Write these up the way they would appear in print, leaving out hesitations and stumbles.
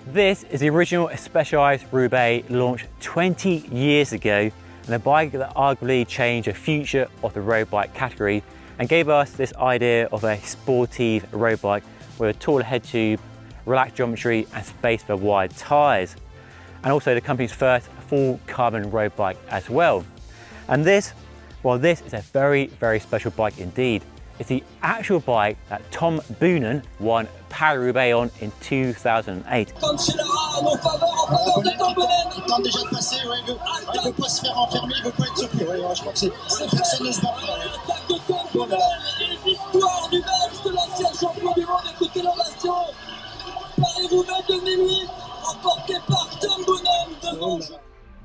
This is the original Specialized Roubaix, launched 20 years ago, and a bike that arguably changed the future of the road bike category and gave us this idea of a sportive road bike with a taller head tube, relaxed geometry and space for wide tyres. And also the company's first full carbon road bike as well. And this, well, this is a very, very special bike indeed. It's the actual bike that Tom Boonen won Paris-Roubaix on in 2008.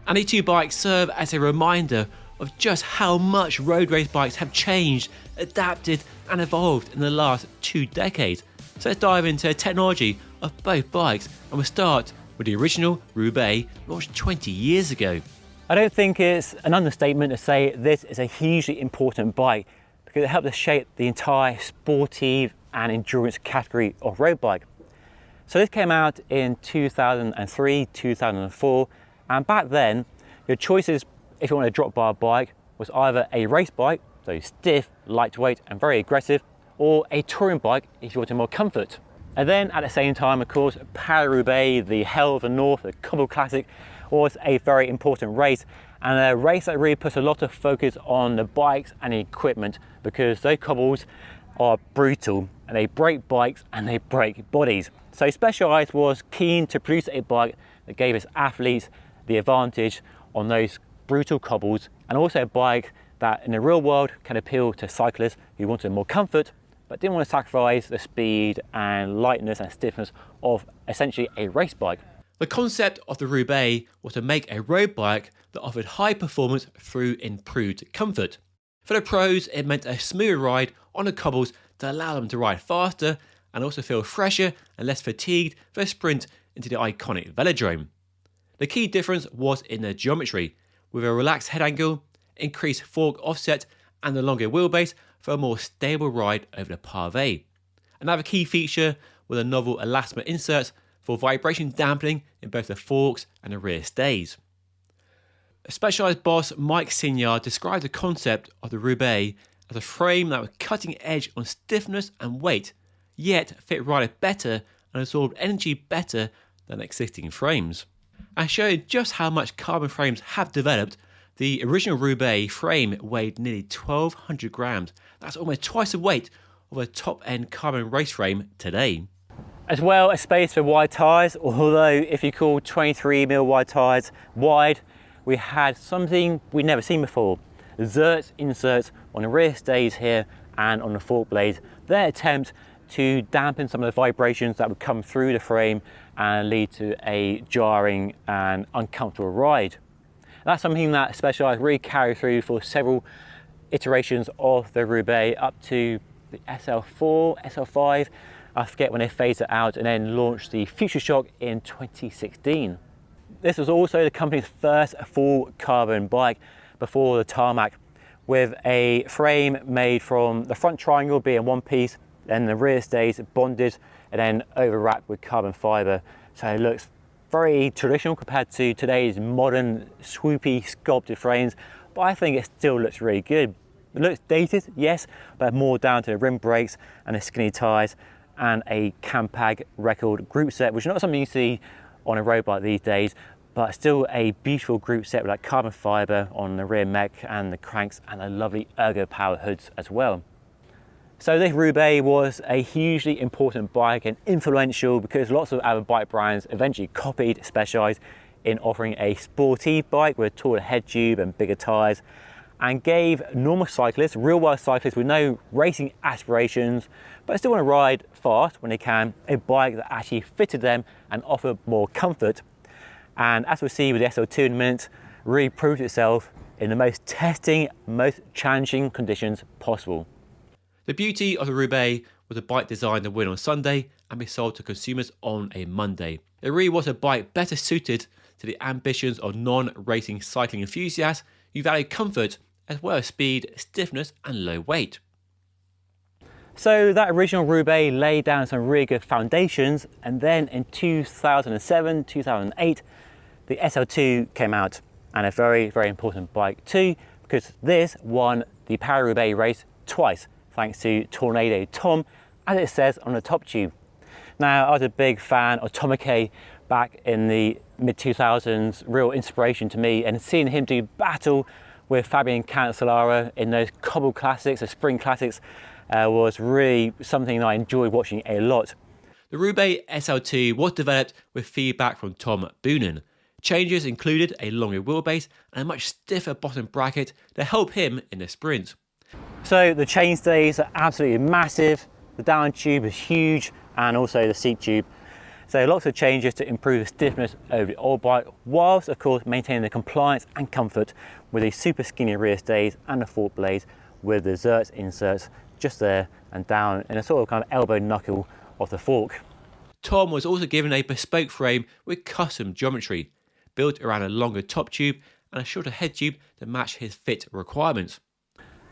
And these two bikes serve as a reminder of just how much road race bikes have changed, adapted and evolved in the last 2 decades. So let's dive into the technology of both bikes, and we'll start with the original Roubaix, launched 20 years ago. I don't think it's an understatement to say this is a hugely important bike because it helped to shape the entire sportive and endurance category of road bike. So this came out in 2003, 2004, and back then your choices if you want a drop bar bike was either a race bike, so stiff, lightweight and very aggressive, or a touring bike if you wanted more comfort. And then at the same time, of course, Paris-Roubaix, the Hell of the North, the Cobble Classic, was a very important race, and a race that really puts a lot of focus on the bikes and the equipment because those cobbles are brutal and they break bikes and they break bodies. So Specialized was keen to produce a bike that gave its athletes the advantage on those brutal cobbles, and also a bike that in the real world can appeal to cyclists who wanted more comfort but didn't want to sacrifice the speed and lightness and stiffness of essentially a race bike. The concept of the Roubaix was to make a road bike that offered high performance through improved comfort. For the pros, it meant a smoother ride on the cobbles to allow them to ride faster and also feel fresher and less fatigued for a sprint into the iconic velodrome. The key difference was in the geometry, with a relaxed head angle, increased fork offset and a longer wheelbase for a more stable ride over the pavé. Another key feature were the novel elastomer inserts for vibration dampening in both the forks and the rear stays. Specialized boss Mike Signard described the concept of the Roubaix as a frame that was cutting edge on stiffness and weight, yet fit rider better and absorbed energy better than existing frames. And showing just how much carbon frames have developed, the original Roubaix frame weighed nearly 1,200 grams. That's almost twice the weight of a top-end carbon race frame today. As well as space for wide tyres, although if you call 23mm wide tyres wide, we had something we'd never seen before. Zertz inserts on the rear stays here and on the fork blades. Their attempt to dampen some of the vibrations that would come through the frame and lead to a jarring and uncomfortable ride. That's something that Specialized really carried through for several iterations of the Roubaix up to the SL4, SL5, I forget when they phased it out, and then launched the Future Shock in 2016. This was also the company's first full carbon bike before the tarmac, with a frame made from the front triangle being one piece, then the rear stays bonded and then overwrapped with carbon fibre. So it looks very traditional compared to today's modern swoopy sculpted frames, but I think it still looks really good. It looks dated, yes, but more down to the rim brakes and the skinny tyres and a Campag record group set, which is not something you see on a road bike these days, but still a beautiful group set with like carbon fibre on the rear mech and the cranks and the lovely ergo power hoods as well. So this Roubaix was a hugely important bike and influential because lots of other bike brands eventually copied Specialized in offering a sporty bike with a taller head tube and bigger tyres, and gave normal cyclists, real world cyclists with no racing aspirations, but still want to ride fast when they can, a bike that actually fitted them and offered more comfort. And as we'll see with the SL2 in a minute, really proved itself in the most testing, most challenging conditions possible. The beauty of the Roubaix was a bike designed to win on Sunday and be sold to consumers on a Monday. It really was a bike better suited to the ambitions of non-racing cycling enthusiasts who value comfort as well as speed, stiffness and low weight. So that original Roubaix laid down some really good foundations, and then in 2007, 2008, the SL2 came out, and a very, very important bike too, because this won the Paris-Roubaix race twice, thanks to Tornado Tom, as it says on the top tube. Now, I was a big fan of Tomoke back in the mid-2000s, real inspiration to me, and seeing him do battle with Fabian Cancellara in those cobble classics, the spring classics, was really something that I enjoyed watching a lot. The Roubaix SL2 was developed with feedback from Tom Boonen. Changes included a longer wheelbase and a much stiffer bottom bracket to help him in the sprint. So the chainstays are absolutely massive, the down tube is huge, and also the seat tube. So lots of changes to improve the stiffness of the old bike, whilst of course maintaining the compliance and comfort with the super skinny rear stays and the fork blades with the Zertz inserts just there and down in a sort of kind of elbow knuckle of the fork. Tom was also given a bespoke frame with custom geometry, built around a longer top tube and a shorter head tube to match his fit requirements.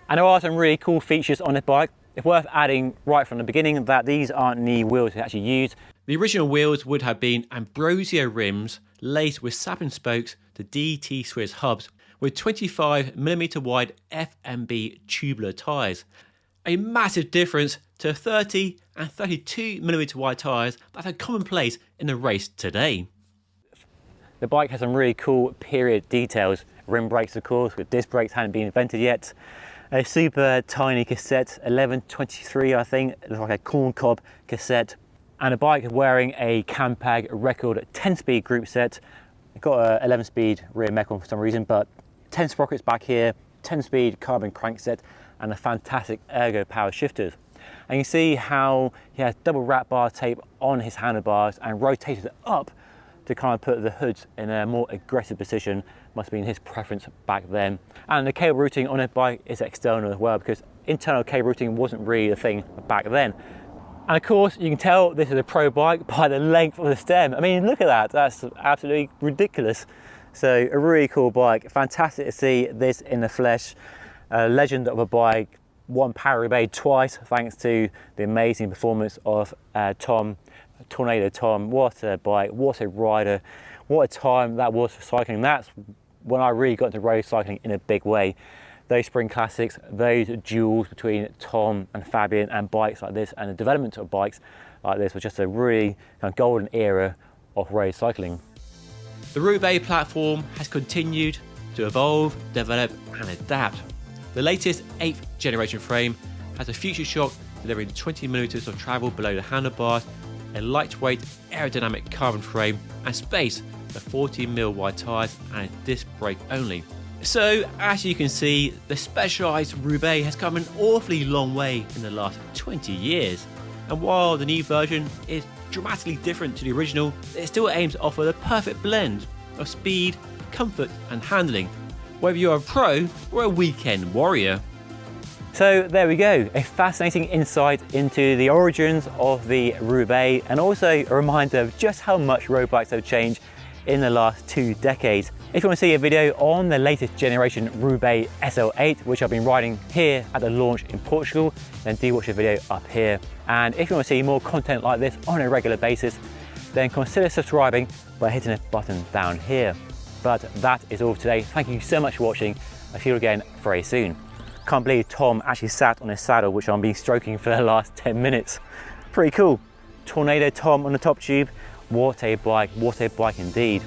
And there are some really cool features on the bike. It's worth adding right from the beginning that these aren't the wheels we actually use. The original wheels would have been Ambrosio rims laced with sapling spokes to DT Swiss hubs with 25mm wide FMB tubular tyres. A massive difference to 30 and 32mm wide tyres that are commonplace in the race today. The bike has some really cool period details. Rim brakes, of course, with disc brakes hadn't been invented yet. A super tiny cassette, 1123 I think, like a corn cob cassette. And a bike wearing a Campag record 10-speed group set. It's got an 11-speed rear Mecon for some reason, but 10 sprockets back here, 10-speed carbon crankset, and a fantastic ergo power shifters. And you see how he has double wrap bar tape on his handlebars and rotated it up to kind of put the hoods in a more aggressive position. Must have been his preference back then. And the cable routing on a bike is external as well, because internal cable routing wasn't really a thing back then. And of course, you can tell this is a pro bike by the length of the stem. I mean, look at that, that's absolutely ridiculous. So a really cool bike, fantastic to see this in the flesh. A legend of a bike, won Paris-Roubaix twice thanks to the amazing performance of Tornado Tom. What a bike, what a rider, what a time that was for cycling. That's when I really got into road cycling in a big way. Those spring classics, those duels between Tom and Fabian and bikes like this, and the development of bikes like this was just a really kind of golden era of road cycling. The Roubaix platform has continued to evolve, develop and adapt. The latest 8th generation frame has a future shock delivering 20mm of travel below the handlebars, a lightweight aerodynamic carbon frame and space for 40mm wide tyres and a disc brake only. So as you can see, the Specialized Roubaix has come an awfully long way in the last 20 years. And while the new version is dramatically different to the original, it still aims to offer the perfect blend of speed, comfort and handling, whether you're a pro or a weekend warrior. So there we go, a fascinating insight into the origins of the Roubaix, and also a reminder of just how much road bikes have changed in the last 2 decades. If you want to see a video on the latest generation Roubaix SL8, which I've been riding here at the launch in Portugal, then do watch the video up here. And if you want to see more content like this on a regular basis, then consider subscribing by hitting the button down here. But that is all for today. Thank you so much for watching. I'll see you again very soon. Can't believe Tom actually sat on his saddle, which I've been stroking for the last 10 minutes. Pretty cool. Tornado Tom on the top tube. What a bike indeed.